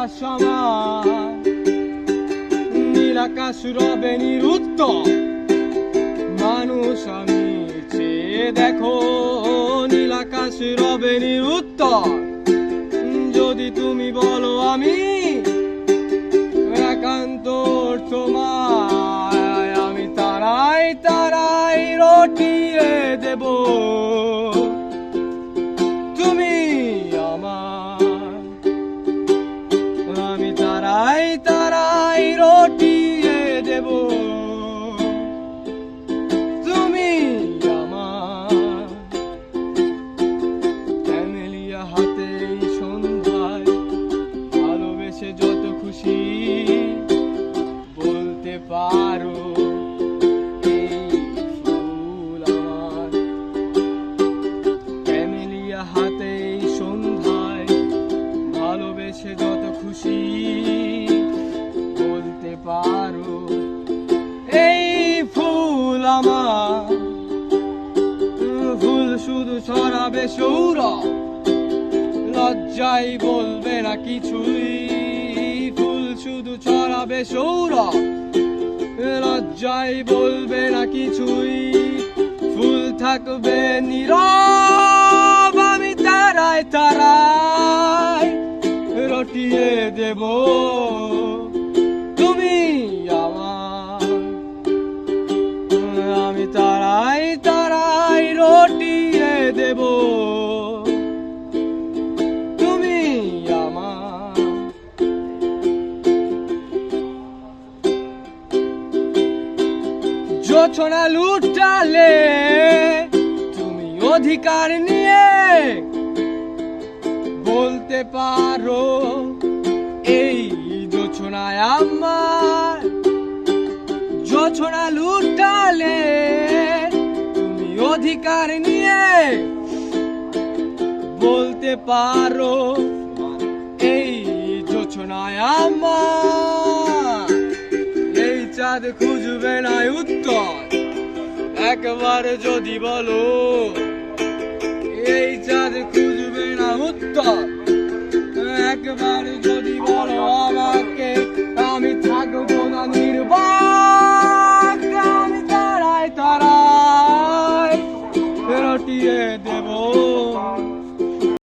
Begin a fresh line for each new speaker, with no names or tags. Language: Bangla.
আমার নীল আকাশ রবে নিরুত্তর মানুষ আমি চেয়ে দেখো নীল আকাশ রবে নিরুত্তর যদি তুমি বলো আমি একান্ত তোমায় আমি তারাই তারাই রটিয়ে দেব তুমি আমার আমি তারাই তারাই রটিয়ে দেব তুমি আমার ক্যামেলিয়া হাতে সন্ধ্যায় ভালোবেসে যত খুশি বলতে পারো হাতে সন্ধ্যায় ভালোবেসে যত খুশি বলতে পারো এই ফুল আমার ফুল শুধু ছড়াবে সৌরভ লজ্জায় বলবে না কিছুই ফুল শুধু ছড়াবে সৌরভ লজ্জায় বলবে না কিছুই ফুল থাকবে নীরব আমি তারাই তারাই রটিয়ে দেব তুমি আমার আমি তারাই তারাই রটিয়ে দেব তুমি আমার জোছনা লুটালে তুমি অধিকার নিয়ে বলতে পারো এই জোছনায় আমার জোছনা লুটালে তুমি অধিকার নিয়ে বলতে পারো এই জোছনায় আমার এই চাঁদ খুঁজবে না উত্তর একবার যদি বলো এই চাঁদ খুঁজবে না উত্তর একবার যদি বলো আমার